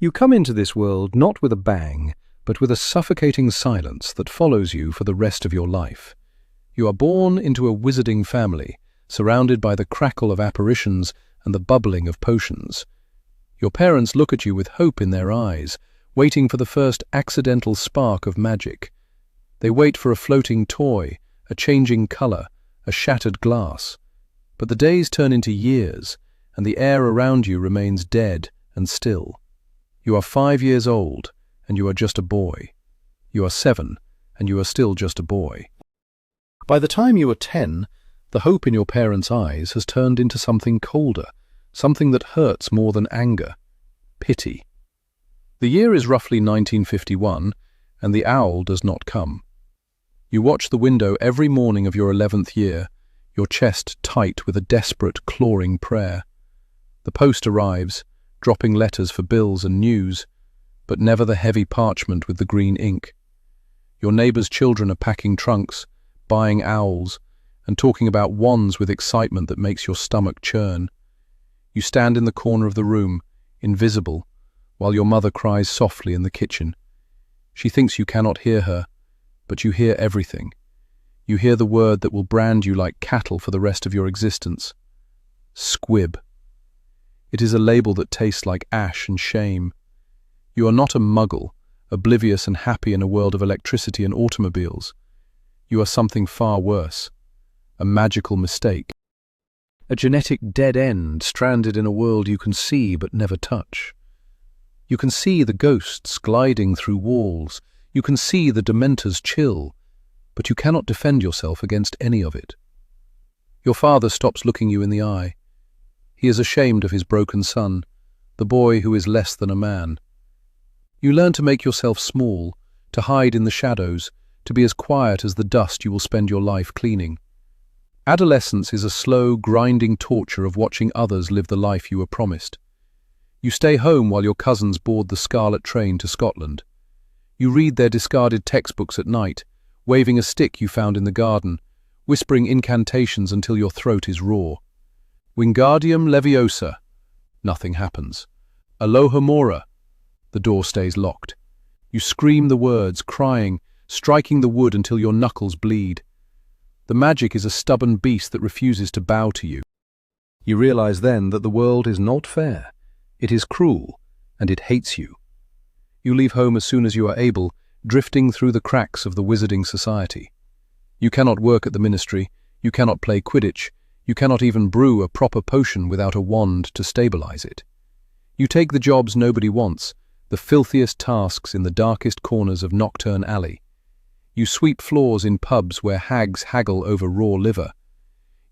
You come into this world not with a bang, but with a suffocating silence that follows you for the rest of your life. You are born into a wizarding family, surrounded by the crackle of apparitions and the bubbling of potions. Your parents look at you with hope in their eyes, waiting for the first accidental spark of magic. They wait for a floating toy, a changing color, a shattered glass. But the days turn into years, and the air around you remains dead and still. You are 5 years old, and you are just a boy. You are 7, and you are still just a boy. By the time you are 10, the hope in your parents' eyes has turned into something colder, something that hurts more than anger: pity. The year is roughly 1951, and the owl does not come. You watch the window every morning of your 11th year, your chest tight with a desperate, clawing prayer. The post arrives, dropping letters for bills and news, but never the heavy parchment with the green ink. Your neighbors' children are packing trunks, buying owls, and talking about wands with excitement that makes your stomach churn. You stand in the corner of the room, invisible, while your mother cries softly in the kitchen. She thinks you cannot hear her, but you hear everything. You hear the word that will brand you like cattle for the rest of your existence: squib. It is a label that tastes like ash and shame. You are not a muggle, oblivious and happy in a world of electricity and automobiles. You are something far worse: a magical mistake. A genetic dead end stranded in a world you can see but never touch. You can see the ghosts gliding through walls. You can see the Dementors chill, but you cannot defend yourself against any of it. Your father stops looking you in the eye. He is ashamed of his broken son, the boy who is less than a man. You learn to make yourself small, to hide in the shadows, to be as quiet as the dust you will spend your life cleaning. Adolescence is a slow, grinding torture of watching others live the life you were promised. You stay home while your cousins board the Scarlet train to Scotland. You read their discarded textbooks at night, waving a stick you found in the garden, whispering incantations until your throat is raw. Wingardium Leviosa. Nothing happens. Alohomora. The door stays locked. You scream the words, crying, striking the wood until your knuckles bleed. The magic is a stubborn beast that refuses to bow to you. You realize then that the world is not fair. It is cruel, and it hates you. You leave home as soon as you are able, drifting through the cracks of the wizarding society. You cannot work at the ministry, you cannot play Quidditch, you cannot even brew a proper potion without a wand to stabilize it. You take the jobs nobody wants, the filthiest tasks in the darkest corners of Nocturne Alley. You sweep floors in pubs where hags haggle over raw liver.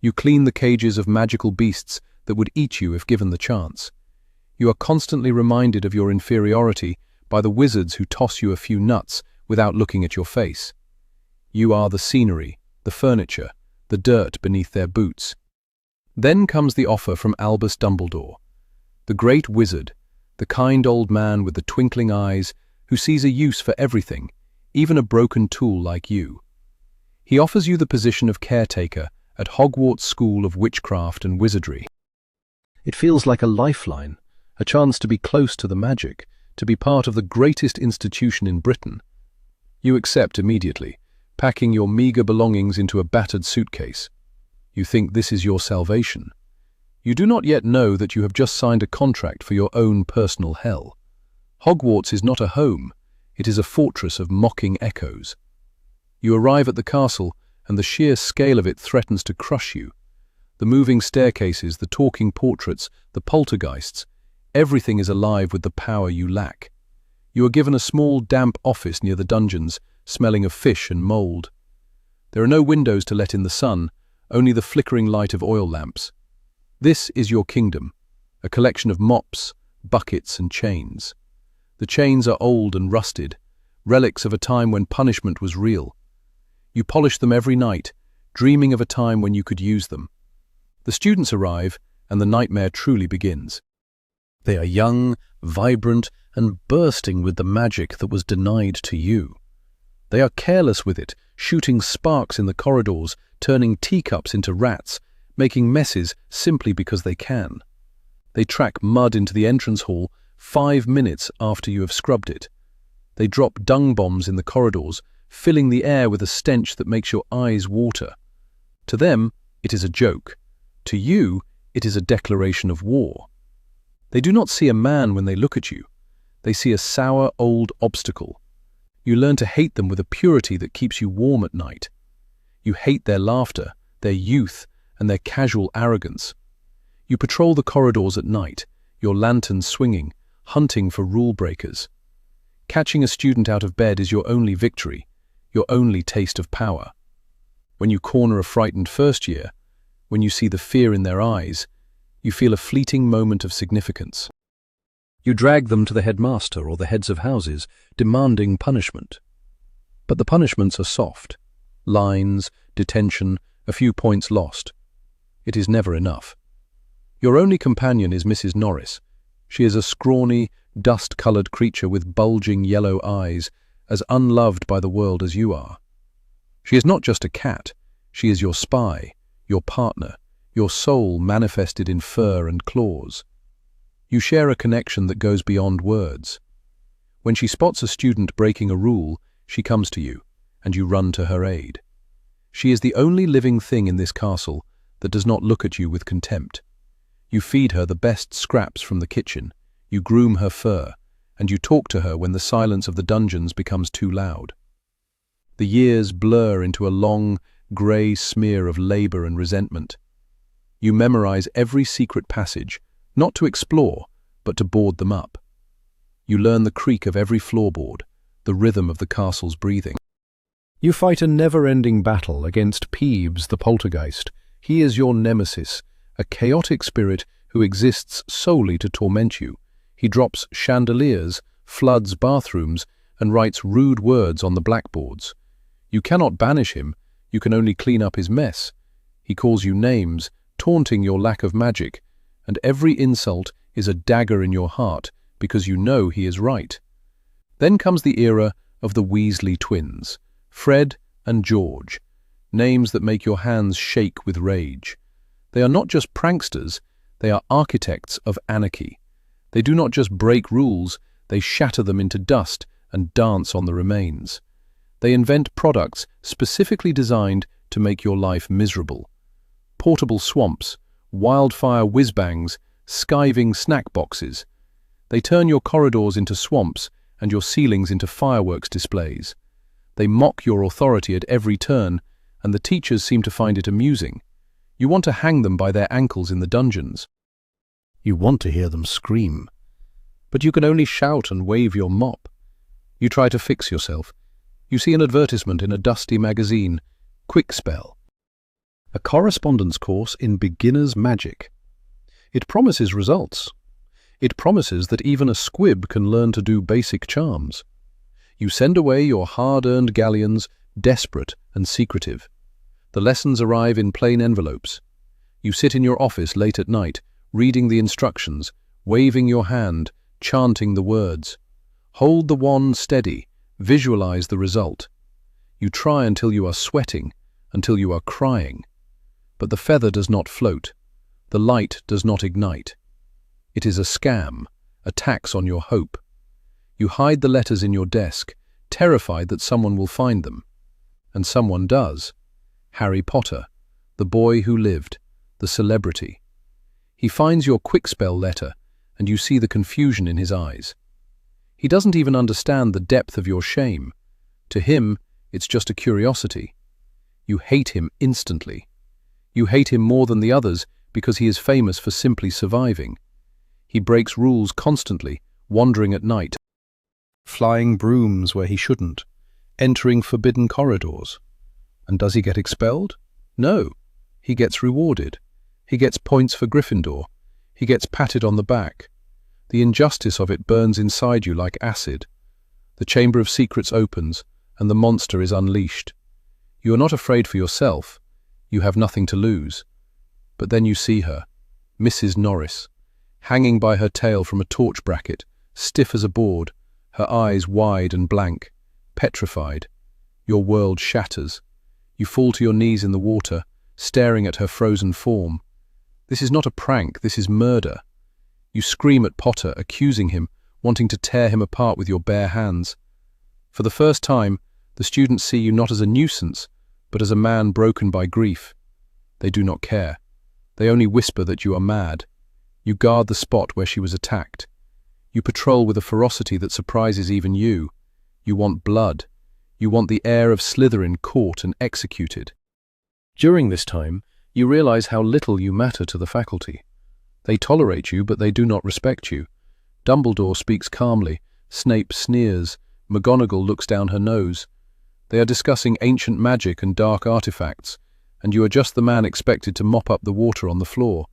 You clean the cages of magical beasts that would eat you if given the chance. You are constantly reminded of your inferiority by the wizards who toss you a few nuts without looking at your face. You are the scenery, the furniture, the dirt beneath their boots. Then comes the offer from Albus Dumbledore, the great wizard, the kind old man with the twinkling eyes who sees a use for everything, even a broken tool like you. He offers you the position of caretaker at Hogwarts School of Witchcraft and Wizardry. It feels like a lifeline, a chance to be close to the magic, to be part of the greatest institution in Britain. You accept immediately, packing your meager belongings into a battered suitcase. You think this is your salvation. You do not yet know that you have just signed a contract for your own personal hell. Hogwarts is not a home, it is a fortress of mocking echoes. You arrive at the castle, and the sheer scale of it threatens to crush you. The moving staircases, the talking portraits, the poltergeists, everything is alive with the power you lack. You are given a small, damp office near the dungeons, smelling of fish and mould. There are no windows to let in the sun, only the flickering light of oil lamps. This is your kingdom, a collection of mops, buckets and chains. The chains are old and rusted, relics of a time when punishment was real. You polish them every night, dreaming of a time when you could use them. The students arrive, and the nightmare truly begins. They are young, vibrant, and bursting with the magic that was denied to you. They are careless with it, shooting sparks in the corridors, turning teacups into rats, making messes simply because they can. They track mud into the entrance hall, 5 minutes after you have scrubbed it. They drop dung bombs in the corridors, filling the air with a stench that makes your eyes water. To them, it is a joke. To you, it is a declaration of war. They do not see a man when they look at you. They see a sour old obstacle. You learn to hate them with a purity that keeps you warm at night. You hate their laughter, their youth, and their casual arrogance. You patrol the corridors at night, your lantern swinging, hunting for rule breakers. Catching a student out of bed is your only victory, your only taste of power. When you corner a frightened first year, when you see the fear in their eyes, you feel a fleeting moment of significance. You drag them to the headmaster or the heads of houses, demanding punishment. But the punishments are soft. Lines, detention, a few points lost. It is never enough. Your only companion is Mrs. Norris. She is a scrawny, dust-coloured creature with bulging yellow eyes, as unloved by the world as you are. She is not just a cat. She is your spy, your partner, your soul manifested in fur and claws. You share a connection that goes beyond words. When she spots a student breaking a rule, she comes to you, and you run to her aid. She is the only living thing in this castle that does not look at you with contempt. You feed her the best scraps from the kitchen, you groom her fur, and you talk to her when the silence of the dungeons becomes too loud. The years blur into a long, grey smear of labour and resentment. You memorize every secret passage, not to explore, but to board them up. You learn the creak of every floorboard, the rhythm of the castle's breathing. You fight a never-ending battle against Peeves the poltergeist. He is your nemesis, a chaotic spirit who exists solely to torment you. He drops chandeliers, floods bathrooms, and writes rude words on the blackboards. You cannot banish him, you can only clean up his mess. He calls you names, taunting your lack of magic, and every insult is a dagger in your heart because you know he is right. Then comes the era of the Weasley twins, Fred and George, names that make your hands shake with rage. They are not just pranksters, they are architects of anarchy. They do not just break rules, they shatter them into dust and dance on the remains. They invent products specifically designed to make your life miserable. Portable swamps, wildfire whiz-bangs, skiving snack boxes. They turn your corridors into swamps and your ceilings into fireworks displays. They mock your authority at every turn, and the teachers seem to find it amusing. You want to hang them by their ankles in the dungeons. You want to hear them scream. But you can only shout and wave your mop. You try to fix yourself. You see an advertisement in a dusty magazine, Quick Spell, a correspondence course in beginner's magic. It promises results. It promises that even a squib can learn to do basic charms. You send away your hard-earned galleons, desperate and secretive. The lessons arrive in plain envelopes. You sit in your office late at night, reading the instructions, waving your hand, chanting the words. Hold the wand steady, visualize the result. You try until you are sweating, until you are crying. But the feather does not float. The light does not ignite. It is a scam, a tax on your hope. You hide the letters in your desk, terrified that someone will find them. And someone does. Harry Potter, the boy who lived, the celebrity. He finds your quick spell letter, and you see the confusion in his eyes. He doesn't even understand the depth of your shame. To him, it's just a curiosity. You hate him instantly. You hate him more than the others because he is famous for simply surviving. He breaks rules constantly, wandering at night, flying brooms where he shouldn't, entering forbidden corridors. And does he get expelled? No. He gets rewarded. He gets points for Gryffindor. He gets patted on the back. The injustice of it burns inside you like acid. The Chamber of Secrets opens, and the monster is unleashed. You are not afraid for yourself. You have nothing to lose. But then you see her, Mrs. Norris, hanging by her tail from a torch bracket, stiff as a board, her eyes wide and blank, petrified. Your world shatters. You fall to your knees in the water, staring at her frozen form. This is not a prank, this is murder. You scream at Potter, accusing him, wanting to tear him apart with your bare hands. For the first time, the students see you not as a nuisance, but as a man broken by grief. They do not care. They only whisper that you are mad. You guard the spot where she was attacked. You patrol with a ferocity that surprises even you. You want blood. You want the heir of Slytherin caught and executed. During this time, you realize how little you matter to the faculty. They tolerate you, but they do not respect you. Dumbledore speaks calmly. Snape sneers. McGonagall looks down her nose. They are discussing ancient magic and dark artifacts, and you are just the man expected to mop up the water on the floor.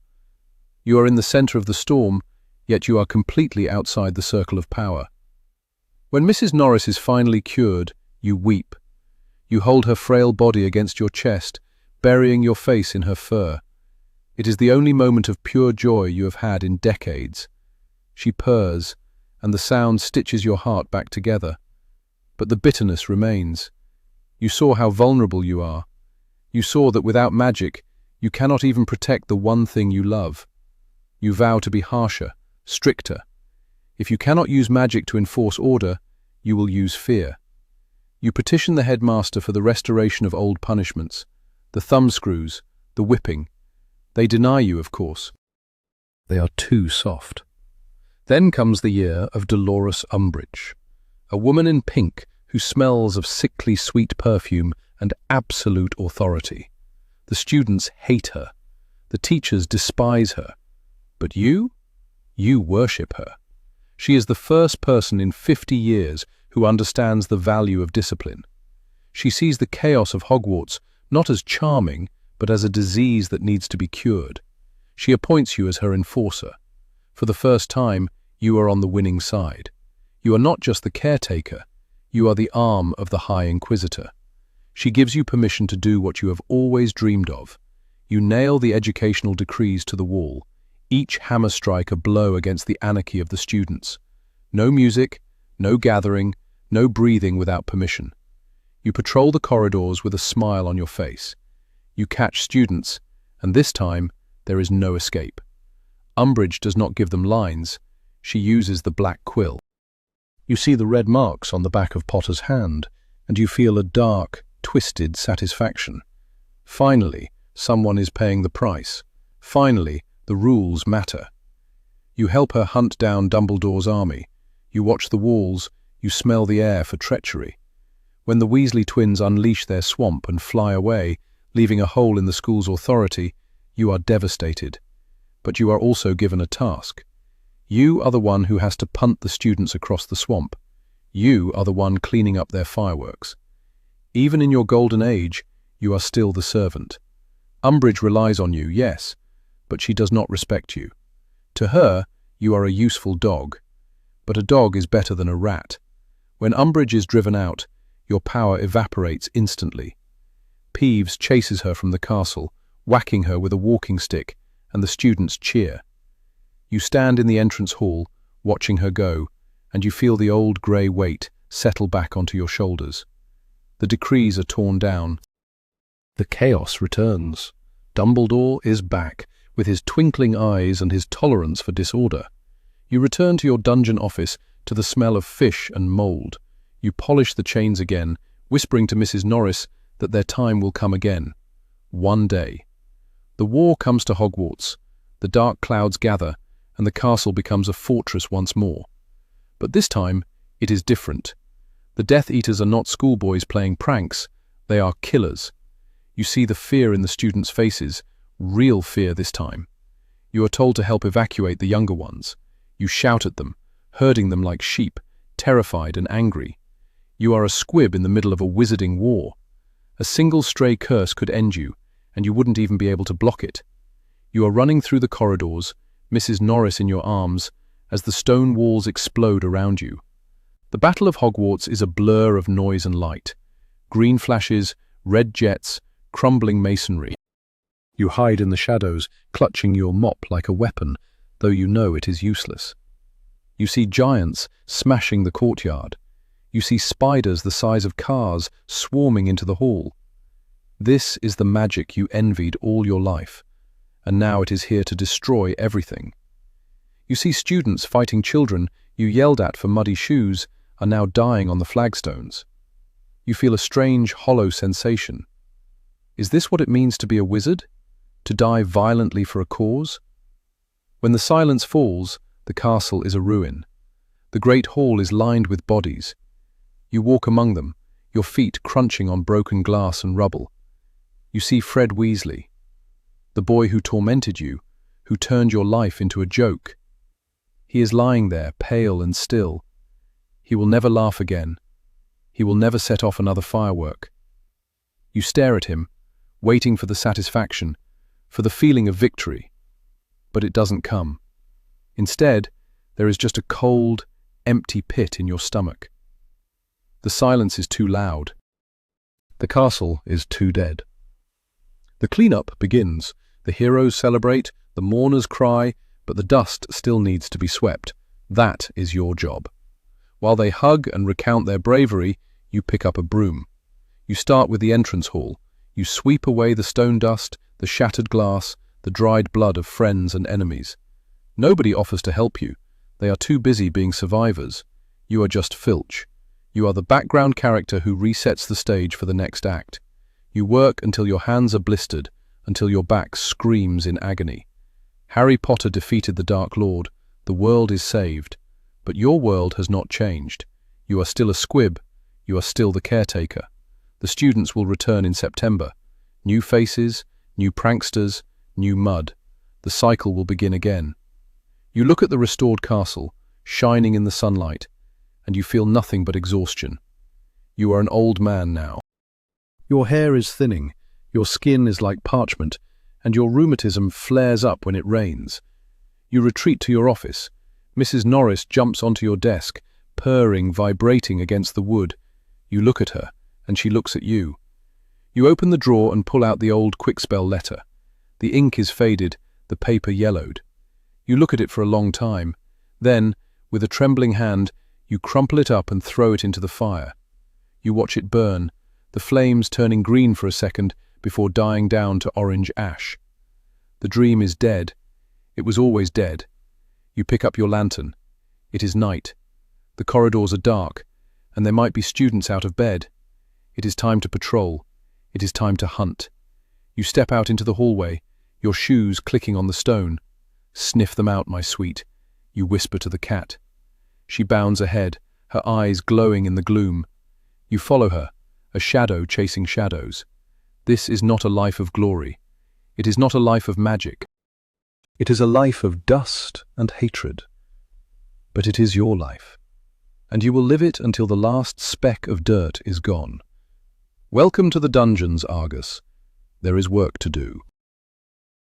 You are in the center of the storm, yet you are completely outside the circle of power. When Mrs. Norris is finally cured, you weep. You hold her frail body against your chest, burying your face in her fur. It is the only moment of pure joy you have had in decades. She purrs, and the sound stitches your heart back together. But the bitterness remains. You saw how vulnerable you are. You saw that without magic, you cannot even protect the one thing you love. You vow to be harsher, stricter. If you cannot use magic to enforce order, you will use fear. You petition the headmaster for the restoration of old punishments, the thumbscrews, the whipping. They deny you, of course. They are too soft. Then comes the year of Dolores Umbridge, a woman in pink who smells of sickly sweet perfume and absolute authority. The students hate her. The teachers despise her. But you worship her. She is the first person in 50 years who understands the value of discipline. She sees the chaos of Hogwarts not as charming, but as a disease that needs to be cured. She appoints you as her enforcer. For the first time, you are on the winning side. You are not just the caretaker, you are the arm of the High Inquisitor. She gives you permission to do what you have always dreamed of. You nail the educational decrees to the wall, each hammer strike a blow against the anarchy of the students. No music, no gathering, no breathing without permission. You patrol the corridors with a smile on your face. You catch students, and this time there is no escape. Umbridge does not give them lines, she uses the black quill. You see the red marks on the back of Potter's hand, and you feel a dark, twisted satisfaction. Finally, someone is paying the price. Finally, the rules matter. You help her hunt down Dumbledore's army. You watch the walls, you smell the air for treachery. When the Weasley twins unleash their swamp and fly away, leaving a hole in the school's authority, you are devastated. But you are also given a task. You are the one who has to punt the students across the swamp. You are the one cleaning up their fireworks. Even in your golden age, you are still the servant. Umbridge relies on you, yes, but she does not respect you. To her, you are a useful dog. But a dog is better than a rat. When Umbridge is driven out, your power evaporates instantly. Peeves chases her from the castle, whacking her with a walking stick, and the students cheer. You stand in the entrance hall, watching her go, and you feel the old grey weight settle back onto your shoulders. The decrees are torn down. The chaos returns. Dumbledore is back, with his twinkling eyes and his tolerance for disorder. You return to your dungeon office to the smell of fish and mould. You polish the chains again, whispering to Mrs. Norris that their time will come again. One day. The war comes to Hogwarts. The dark clouds gather, and the castle becomes a fortress once more. But this time, it is different. The Death Eaters are not schoolboys playing pranks, they are killers. You see the fear in the students' faces, real fear this time. You are told to help evacuate the younger ones. You shout at them, herding them like sheep, terrified and angry. You are a squib in the middle of a wizarding war. A single stray curse could end you, and you wouldn't even be able to block it. You are running through the corridors, Mrs. Norris in your arms, as the stone walls explode around you. The Battle of Hogwarts is a blur of noise and light. Green flashes, red jets, crumbling masonry. You hide in the shadows, clutching your mop like a weapon, though you know it is useless. You see giants smashing the courtyard. You see spiders the size of cars swarming into the hall. This is the magic you envied all your life, and now it is here to destroy everything. You see students fighting children you yelled at for muddy shoes are now dying on the flagstones. You feel a strange, hollow sensation. Is this what it means to be a wizard? To die violently for a cause? When the silence falls, the castle is a ruin. The great hall is lined with bodies. You walk among them, your feet crunching on broken glass and rubble. You see Fred Weasley, the boy who tormented you, who turned your life into a joke. He is lying there, pale and still. He will never laugh again. He will never set off another firework. You stare at him, waiting for the satisfaction, for the feeling of victory. But it doesn't come. Instead, there is just a cold, empty pit in your stomach. The silence is too loud. The castle is too dead. The cleanup begins. The heroes celebrate, the mourners cry, but the dust still needs to be swept. That is your job. While they hug and recount their bravery, you pick up a broom. You start with the entrance hall. You sweep away the stone dust, the shattered glass, the dried blood of friends and enemies. Nobody offers to help you. They are too busy being survivors. You are just Filch. You are the background character who resets the stage for the next act. You work until your hands are blistered, until your back screams in agony. Harry Potter defeated the Dark Lord. The world is saved. But your world has not changed. You are still a squib. You are still the caretaker. The students will return in September. New faces, new pranksters, new mud. The cycle will begin again. You look at the restored castle, shining in the sunlight, and you feel nothing but exhaustion. You are an old man now. Your hair is thinning, your skin is like parchment, and your rheumatism flares up when it rains. You retreat to your office. Mrs. Norris jumps onto your desk, purring, vibrating against the wood. You look at her, and she looks at you. You open the drawer and pull out the old Quickspell letter. The ink is faded, the paper yellowed. You look at it for a long time. Then, with a trembling hand, you crumple it up and throw it into the fire. You watch it burn, the flames turning green for a second before dying down to orange ash. The dream is dead. It was always dead. You pick up your lantern. It is night. The corridors are dark, and there might be students out of bed. It is time to patrol. It is time to hunt. You step out into the hallway, your shoes clicking on the stone. "Sniff them out, my sweet," you whisper to the cat. She bounds ahead, her eyes glowing in the gloom. You follow her, a shadow chasing shadows. This is not a life of glory. It is not a life of magic. It is a life of dust and hatred. But it is your life, and you will live it until the last speck of dirt is gone. Welcome to the dungeons, Argus. There is work to do.